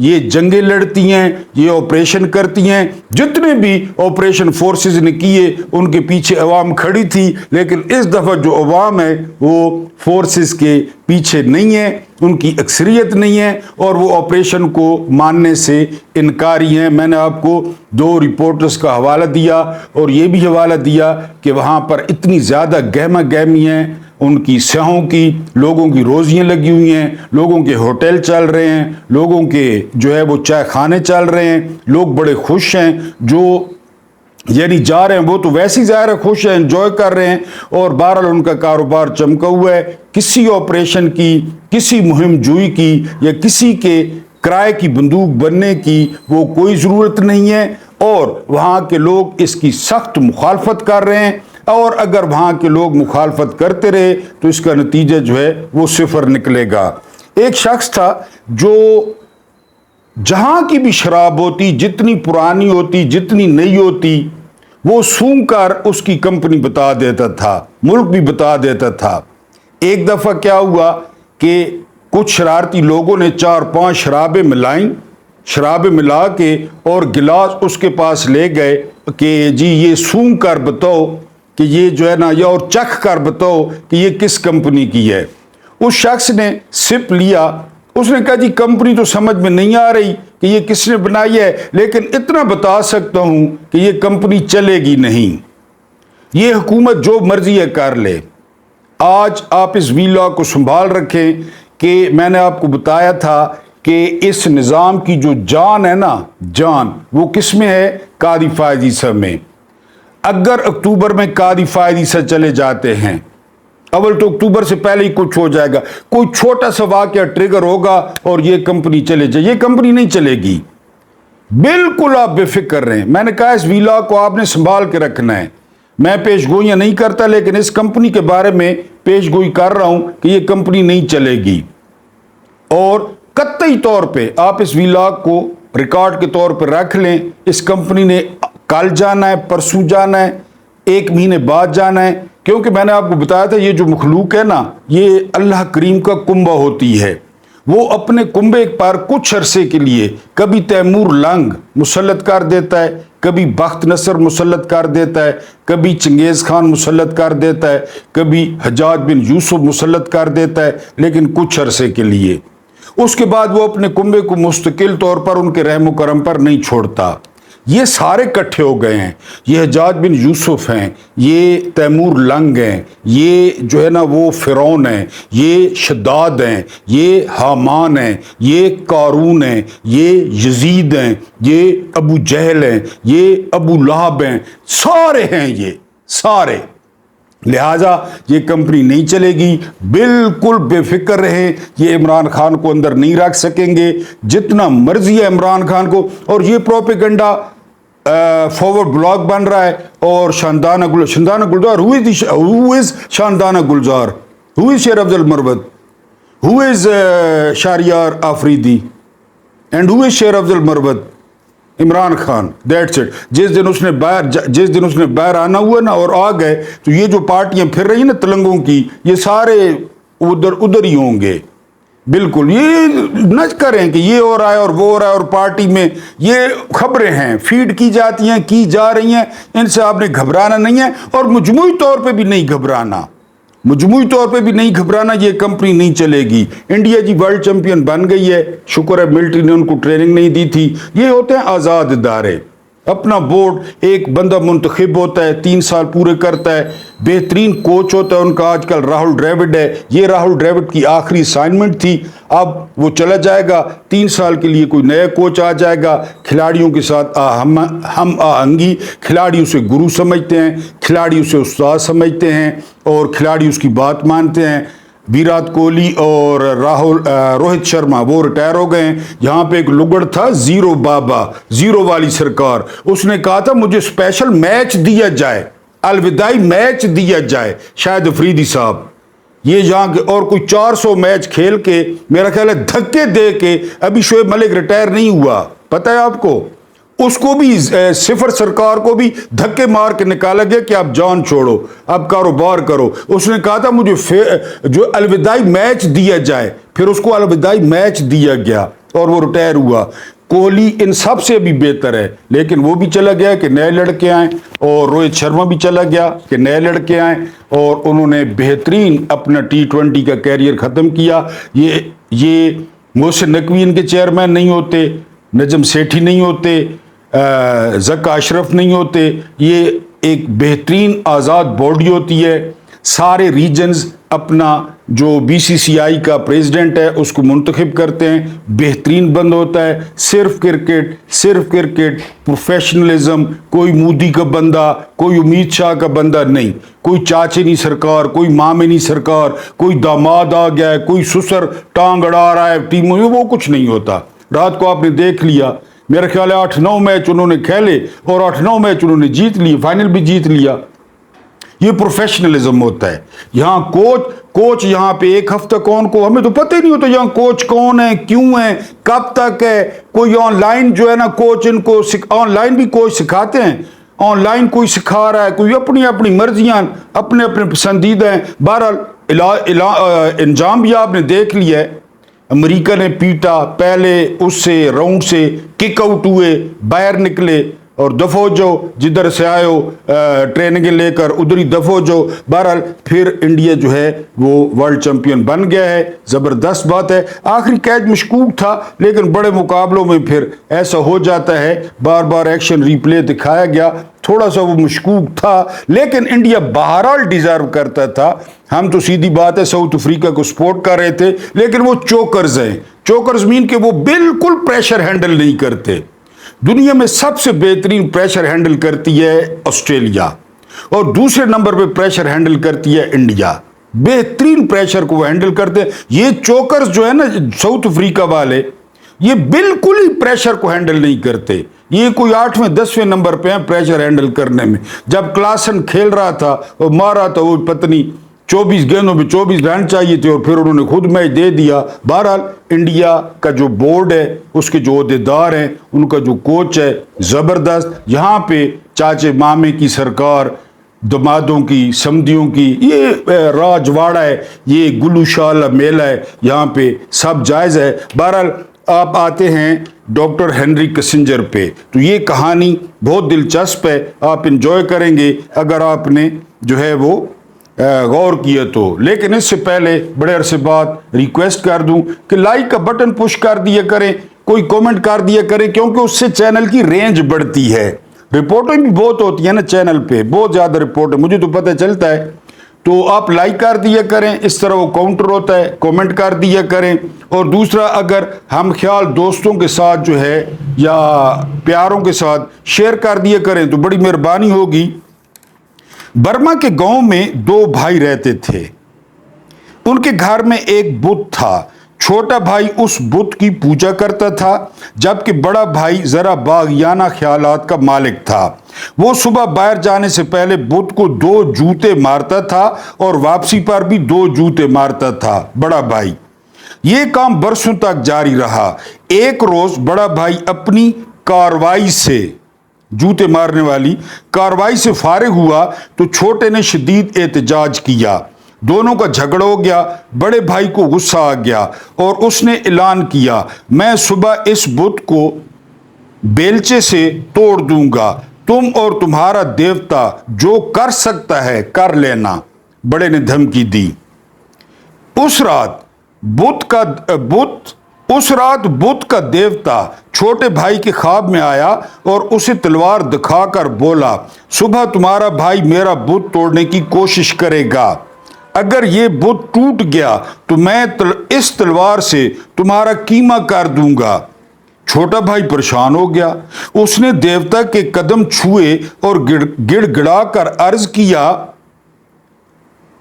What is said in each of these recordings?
یہ جنگیں لڑتی ہیں، یہ آپریشن کرتی ہیں، جتنے بھی آپریشن فورسز نے کیے ان کے پیچھے عوام کھڑی تھی، لیکن اس دفعہ جو عوام ہے وہ فورسز کے پیچھے نہیں ہے، ان کی اکثریت نہیں ہے اور وہ آپریشن کو ماننے سے انکاری ہیں۔ میں نے آپ کو 2 رپورٹرز کا حوالہ دیا اور یہ بھی حوالہ دیا کہ وہاں پر اتنی زیادہ گہما گہمی ہیں، ان کی سیاحوں کی، لوگوں کی روزیاں لگی ہوئی ہیں، لوگوں کے ہوٹل چل رہے ہیں، لوگوں کے جو ہے وہ چائے خانے چل رہے ہیں، لوگ بڑے خوش ہیں، جو یعنی جا رہے ہیں وہ تو ویسے ہی ظاہر ہے خوش ہیں، انجوائے کر رہے ہیں، اور بہرحال ان کا کاروبار چمکا ہوا ہے۔ کسی آپریشن کی، کسی مہم جوئی کی یا کسی کے کرائے کی بندوق بننے کی وہ کوئی ضرورت نہیں ہے، اور وہاں کے لوگ اس کی سخت مخالفت کر رہے ہیں، اور اگر وہاں کے لوگ مخالفت کرتے رہے تو اس کا نتیجہ جو ہے وہ 0 نکلے گا۔ ایک شخص تھا جو جہاں کی بھی شراب ہوتی، جتنی پرانی ہوتی، جتنی نئی ہوتی، وہ سونگ کر اس کی کمپنی بتا دیتا تھا، ملک بھی بتا دیتا تھا۔ ایک دفعہ کیا ہوا کہ کچھ شرارتی لوگوں نے 4-5 شرابیں ملائیں، شرابیں ملا کے اور گلاس اس کے پاس لے گئے کہ جی یہ سونگ کر بتاؤ کہ یہ جو ہے نا، یا اور چکھ کر بتاؤ کہ یہ کس کمپنی کی ہے۔ اس شخص نے سپ لیا، اس نے کہا جی کمپنی تو سمجھ میں نہیں آ رہی کہ یہ کس نے بنائی ہے، لیکن اتنا بتا سکتا ہوں کہ یہ کمپنی چلے گی نہیں، یہ حکومت جو مرضی ہے کر لے۔ آج آپ اس ویلاگ کو سنبھال رکھیں کہ میں نے آپ کو بتایا تھا کہ اس نظام کی جو جان ہے نا، جان وہ کس میں ہے؟ قاضی فائز عیسیٰ میں۔ اگر اکتوبر میں قاضی فائز عیسیٰ چلے جاتے ہیں، اول تو اکتوبر سے پہلے ہی کچھ ہو جائے گا، کوئی چھوٹا سا واقعہ ٹریگر ہوگا اور یہ کمپنی چلے جائے، یہ کمپنی نہیں چلے گی۔ بالکل آپ بے فکر رہیں، میں نے کہا اس ویلاگ کو آپ نے سنبھال کے رکھنا ہے۔ میں پیش گوئیاں نہیں کرتا، لیکن اس کمپنی کے بارے میں پیش گوئی کر رہا ہوں کہ یہ کمپنی نہیں چلے گی، اور قطعی طور پہ آپ اس ویلاگ کو ریکارڈ کے طور پر رکھ لیں۔ اس کمپنی نے کل جانا ہے، پرسوں جانا ہے، 1 مہینے بعد جانا ہے، کیونکہ میں نے آپ کو بتایا تھا یہ جو مخلوق ہے نا، یہ اللہ کریم کا کنبہ ہوتی ہے۔ وہ اپنے کنبے پر کچھ عرصے کے لیے کبھی تیمور لنگ مسلط کر دیتا ہے، کبھی بخت نصر مسلط کر دیتا ہے، کبھی چنگیز خان مسلط کر دیتا ہے، کبھی حجاج بن یوسف مسلط کر دیتا ہے، لیکن کچھ عرصے کے لیے۔ اس کے بعد وہ اپنے کنبے کو مستقل طور پر ان کے رحم و کرم پر نہیں چھوڑتا۔ یہ سارے کٹھے ہو گئے ہیں، یہ حجاج بن یوسف ہیں، یہ تیمور لنگ ہیں، یہ جو ہے نا وہ فرعون ہیں، یہ شداد ہیں، یہ حامان ہیں، یہ قارون ہیں، یہ یزید ہیں، یہ ابو جہل ہیں، یہ ابو لہب ہیں، سارے ہیں یہ سارے۔ لہٰذا یہ کمپنی نہیں چلے گی، بالکل بے فکر رہیں، یہ عمران خان کو اندر نہیں رکھ سکیں گے، جتنا مرضی ہے عمران خان کو۔ اور یہ پروپیگنڈا فارورڈ بلاگ بن رہا ہے، اور شاندانہ گلزار who is Shandana Gulzar, who is Sher Afzal Marwat, who is Shahryar Afridi and who is Sher Afzal Marwat? Imran Khan, that's it. جس دن اس نے باہر آنا ہوا نا اور آ گئے، تو یہ جو پارٹیاں پھر رہی ہیں نا تلنگوں کی، یہ سارے ادھر ہی ہوں گے۔ بالکل یہ نہ کریں کہ یہ ہو رہا ہے اور وہ ہو رہا ہے، اور پارٹی میں یہ خبریں ہیں فیڈ کی جاتی ہیں، کی جا رہی ہیں، ان سے آپ نے گھبرانا نہیں ہے، اور مجموعی طور پہ بھی نہیں گھبرانا، مجموعی طور پہ بھی نہیں گھبرانا۔ یہ کمپنی نہیں چلے گی۔ انڈیا جی ورلڈ چیمپئن بن گئی ہے، شکر ہے ملٹری نے ان کو ٹریننگ نہیں دی تھی۔ یہ ہوتے ہیں آزاد ادارے، اپنا بورڈ ایک بندہ منتخب ہوتا ہے، 3 سال پورے کرتا ہے، بہترین کوچ ہوتا ہے ان کا آج کل راہل ڈریوڈ ہے۔ یہ راہل ڈریوڈ کی آخری اسائنمنٹ تھی، اب وہ چلا جائے گا، 3 سال کے لیے کوئی نیا کوچ آ جائے گا۔ کھلاڑیوں کے ساتھ ہم آہنگی، کھلاڑی اسے گرو سمجھتے ہیں، کھلاڑی اسے استاد سمجھتے ہیں، اور کھلاڑی اس کی بات مانتے ہیں۔ ویرات کوہلی اور روہت شرما وہ ریٹائر ہو گئے ہیں۔ یہاں پہ ایک لگڑ تھا زیرو بابا، زیرو والی سرکار، اس نے کہا تھا مجھے اسپیشل میچ دیا جائے، الوداعی میچ دیا جائے، شاید افریدی صاحب۔ یہ یہاں کے اور کوئی 400 میچ کھیل کے میرا خیال ہے دھکے دے کے ابھی شعیب ملک ریٹائر نہیں ہوا، پتہ ہے آپ کو؟ اس کو بھی صفر سرکار کو بھی دھکے مار کے نکالا گیا کہ آپ جان چھوڑو، اب کاروبار کرو۔ اس نے کہا تھا مجھے جو الوداعی میچ دیا جائے، پھر اس کو الوداعی میچ دیا گیا اور وہ ریٹائر ہوا۔ کوہلی ان سب سے بھی بہتر ہے، لیکن وہ بھی چلا گیا کہ نئے لڑکے آئیں، اور روہت شرما بھی چلا گیا کہ نئے لڑکے آئیں، اور انہوں نے بہترین اپنا T20 کا کیریئر ختم کیا۔ یہ محسن نقوی ان کے چیئرمین نہیں ہوتے، نجم سیٹھی نہیں ہوتے، زکا اشرف نہیں ہوتے۔ یہ ایک بہترین آزاد باڈی ہوتی ہے، سارے ریجنز اپنا جو BCCI کا پریزیڈنٹ ہے اس کو منتخب کرتے ہیں، بہترین بند ہوتا ہے۔ صرف کرکٹ پروفیشنلزم، کوئی مودی کا بندہ، کوئی امید شاہ کا بندہ نہیں، کوئی چاچے نہیں سرکار، کوئی مامے نہیں سرکار، کوئی داماد آ گیا ہے، کوئی سسر ٹانگ اڑا رہا ہے ٹیموں میں، وہ کچھ نہیں ہوتا۔ رات کو آپ نے دیکھ لیا، میرا خیال ہے 8-9 میچ انہوں نے کھیلے اور 8-9 میچ انہوں نے جیت لیے، فائنل بھی جیت لیا۔ یہ پروفیشنلزم ہوتا ہے۔ یہاں کوچ یہاں پہ ایک ہفتہ کون کو، ہمیں تو پتہ ہی نہیں ہوتا یہاں کوچ کون ہے، کیوں ہے، کب تک ہے۔ کوئی آن لائن جو ہے نا کوچ، ان کو آن لائن بھی کوچ سکھاتے ہیں، آن لائن کوئی سکھا رہا ہے، کوئی اپنی مرضیاں، اپنے پسندیدہ ہیں۔ بہرحال انجام بھی آپ نے دیکھ لیا ہے، امریکہ نے پیٹا، پہلے اس سے راؤنڈ سے کک آؤٹ ہوئے، باہر نکلے، اور دفعو جو جدھر سے آئے ہو ٹریننگیں لے کر ادھر ہی دفعو جو۔ بہرحال پھر انڈیا جو ہے وہ ورلڈ چیمپئن بن گیا ہے، زبردست بات ہے۔ آخری کیچ مشکوک تھا، لیکن بڑے مقابلوں میں پھر ایسا ہو جاتا ہے، بار بار ایکشن ریپلے دکھایا گیا، تھوڑا سا وہ مشکوک تھا، لیکن انڈیا بہرحال ڈیزرو کرتا تھا۔ ہم تو سیدھی بات ہے ساؤتھ افریقہ کو سپورٹ کر رہے تھے، لیکن وہ چوکرز ہیں۔ چوکرز مین کہ وہ بالکل پریشر ہینڈل نہیں کرتے۔ دنیا میں سب سے بہترین پریشر ہینڈل کرتی ہے آسٹریلیا، اور دوسرے نمبر پہ پریشر ہینڈل کرتی ہے انڈیا۔ بہترین پریشر کو وہ ہینڈل کرتے ہیں۔ یہ چوکرز جو ہے نا ساؤتھ افریقہ والے، یہ بالکل ہی پریشر کو ہینڈل نہیں کرتے۔ یہ کوئی 8ویں 10ویں نمبر پہ ہیں پریشر ہینڈل کرنے میں۔ جب کلاسن کھیل رہا تھا اور مارا تھا، وہ پتنی 24 گیندوں میں 24 رن چاہیے تھے، اور پھر انہوں نے خود میچ دے دیا۔ بہرحال انڈیا کا جو بورڈ ہے، اس کے جو عہدیدار ہیں، ان کا جو کوچ ہے، زبردست۔ یہاں پہ چاچے مامے کی سرکار، دمادوں کی، سمدھیوں کی، یہ راجواڑا ہے، یہ گلو شالہ میلہ ہے، یہاں پہ سب جائز ہے۔ بہرحال آپ آتے ہیں ڈاکٹر ہنری کسنجر پہ، تو یہ کہانی بہت دلچسپ ہے، آپ انجوائے کریں گے اگر آپ نے جو ہے وہ غور کیا تو۔ لیکن اس سے پہلے بڑے عرصے بعد ریکویسٹ کر دوں کہ لائک کا بٹن پش کر دیا کریں، کوئی کومنٹ کر دیا کریں، کیونکہ اس سے چینل کی رینج بڑھتی ہے۔ رپورٹیں بھی بہت ہوتی ہیں نا چینل پہ، بہت زیادہ رپورٹ ہے، مجھے تو پتہ چلتا ہے، تو آپ لائک کر دیا کریں، اس طرح وہ کاؤنٹر ہوتا ہے، کومنٹ کر دیا کریں۔ اور دوسرا، اگر ہم خیال دوستوں کے ساتھ جو ہے یا پیاروں کے ساتھ شیئر کر دیا کریں تو بڑی مہربانی ہوگی۔ برما کے گاؤں میں 2 بھائی رہتے تھے، ان کے گھر میں ایک بت تھا۔ چھوٹا بھائی اس بت کی پوجا کرتا تھا، جبکہ بڑا بھائی ذرا باغیانہ خیالات کا مالک تھا۔ وہ صبح باہر جانے سے پہلے بت کو 2 جوتے مارتا تھا اور واپسی پر بھی 2 جوتے مارتا تھا بڑا بھائی۔ یہ کام برسوں تک جاری رہا۔ ایک روز بڑا بھائی اپنی کارروائی سے، جوتے مارنے والی کارروائی سے فارغ ہوا تو چھوٹے نے شدید احتجاج کیا۔ دونوں کا جھگڑا ہو گیا۔ بڑے بھائی کو غصہ آ گیا اور اس نے اعلان کیا، میں صبح اس بت کو بیلچے سے توڑ دوں گا، تم اور تمہارا دیوتا جو کر سکتا ہے کر لینا۔ بڑے نے دھمکی دی۔ اس رات بت کا دیوتا چھوٹے بھائی کے خواب میں آیا اور اسے تلوار دکھا کر بولا، صبح تمہارا بھائی میرا بت توڑنے کی کوشش کرے گا، اگر یہ بت ٹوٹ گیا تو میں اس تلوار سے تمہارا کیما کر دوں گا۔ چھوٹا بھائی پریشان ہو گیا، اس نے دیوتا کے قدم چھوئے اور گڑ گڑا کر عرض کیا،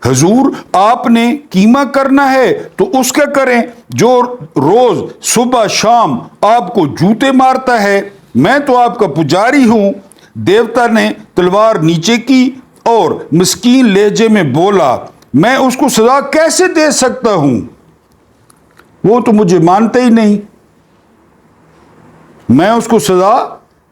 حضور آپ نے کیما کرنا ہے تو اس کا کریں جو روز صبح شام آپ کو جوتے مارتا ہے، میں تو آپ کا پجاری ہوں۔ دیوتا نے تلوار نیچے کی اور مسکین لہجے میں بولا، میں اس کو سزا کیسے دے سکتا ہوں، وہ تو مجھے مانتا ہی نہیں، میں اس کو سزا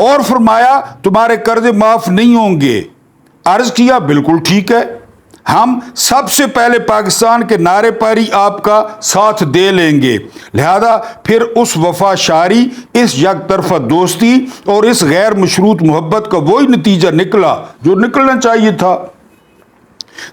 اور فرمایا تمہارے قرض معاف نہیں ہوں گے. عرض کیا بالکل ٹھیک ہے, ہم سب سے پہلے پاکستان کے نعرے پر ہی آپ کا ساتھ دے لیں گے. لہذا پھر اس وفا شاری, اس یک طرفہ دوستی اور اس غیر مشروط محبت کا وہی نتیجہ نکلا جو نکلنا چاہیے تھا.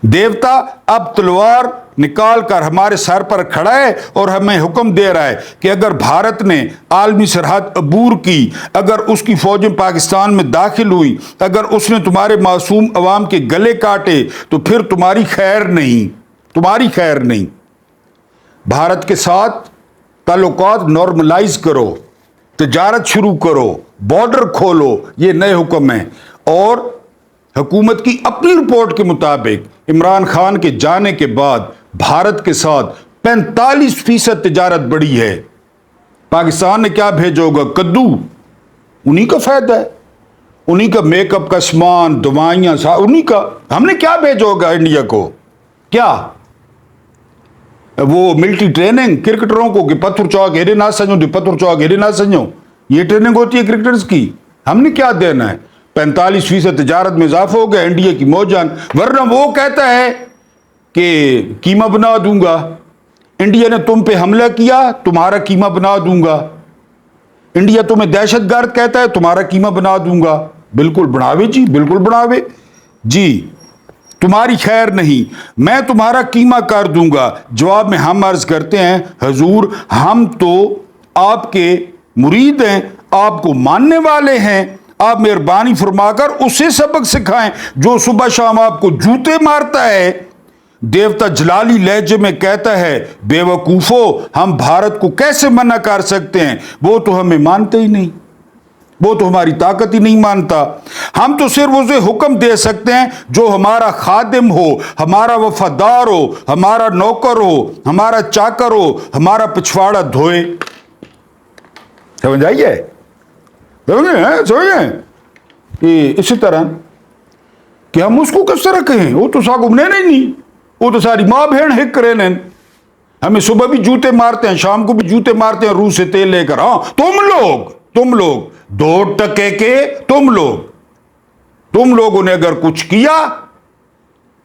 دیوتا اب تلوار نکال کر ہمارے سر پر کھڑا ہے اور ہمیں حکم دے رہا ہے کہ اگر بھارت نے عالمی سرحد عبور کی, اگر اس کی فوجیں پاکستان میں داخل ہوئی, اگر اس نے تمہارے معصوم عوام کے گلے کاٹے تو پھر تمہاری خیر نہیں, تمہاری خیر نہیں. بھارت کے ساتھ تعلقات نارملائز کرو, تجارت شروع کرو, بارڈر کھولو, یہ نئے حکم ہیں. اور حکومت کی اپنی رپورٹ کے مطابق عمران خان کے جانے کے بعد بھارت کے ساتھ 45% تجارت بڑھی ہے. پاکستان نے کیا بھیجا ہوگا؟ کدو, انہی کا فائدہ ہے, انہی کا میک اپ کا سامان, دوائیاں, انہی کا. ہم نے کیا بھیجا ہوگا انڈیا کو؟ کیا وہ ملٹری ٹریننگ کرکٹروں کو کہ پتھر چوک ہیرے نہ سنجو, پتھر چوک ہیرے نہ سنجو, یہ ٹریننگ ہوتی ہے کرکٹرز کی. ہم نے کیا دینا ہے؟ 45% تجارت میں اضافہ ہو گیا, انڈیا کی موجان. ورنہ وہ کہتا ہے کہ قیمہ بنا دوں گا, انڈیا نے تم پہ حملہ کیا, تمہارا قیمہ بنا دوں گا. انڈیا تمہیں دہشت گرد کہتا ہے, تمہارا قیمہ بنا دوں گا. بالکل بناوے جی, بالکل بناوے جی, تمہاری خیر نہیں, میں تمہارا قیمہ کر دوں گا. جواب میں ہم عرض کرتے ہیں حضور ہم تو آپ کے مرید ہیں, آپ کو ماننے والے ہیں, آپ مہربانی فرما کر اسے سبق سکھائیں جو صبح شام آپ کو جوتے مارتا ہے. دیوتا جلالی لہجے میں کہتا ہے بے وقوفو, ہم بھارت کو کیسے منع کر سکتے ہیں, وہ تو ہمیں مانتے ہی نہیں, وہ تو ہماری طاقت ہی نہیں مانتا. ہم تو صرف اسے حکم دے سکتے ہیں جو ہمارا خادم ہو, ہمارا وفادار ہو, ہمارا نوکر ہو, ہمارا چاکر ہو, ہمارا پچھواڑا دھوئے. سمجھ آئیے؟ سمجھیں اسی طرح کہ ہم اس کو کس طرح کہیں, وہ تو ساگم نہیں, وہ تو ساری ماں بہن ہک کرے نین. ہمیں صبح بھی جوتے مارتے ہیں, شام کو بھی جوتے مارتے ہیں روح سے تیل لے کر. ہاں تم لوگ 2% کے تم لوگوں نے اگر کچھ کیا,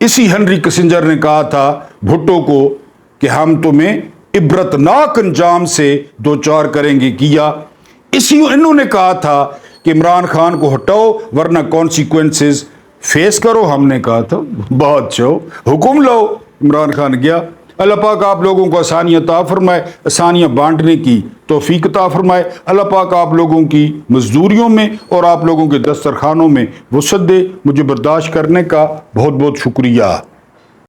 اسی ہنری کسنجر نے کہا تھا بھٹو کو کہ ہم تمہیں عبرتناک انجام سے دوچار کریں گے, کیا. اسی انہوں نے کہا تھا کہ عمران خان کو ہٹاؤ ورنہ کانسیکوینسز فیس کرو. ہم نے کہا تھا بہت چو, حکم لو. عمران خان گیا. اللہ پاک آپ لوگوں کو آسانیاں عطا فرمائے, آسانیاں بانٹنے کی توفیق عطا فرمائے. اللہ پاک آپ لوگوں کی مزدوریوں میں اور آپ لوگوں کے دسترخوانوں میں وسعت دے. مجھے برداشت کرنے کا بہت بہت شکریہ.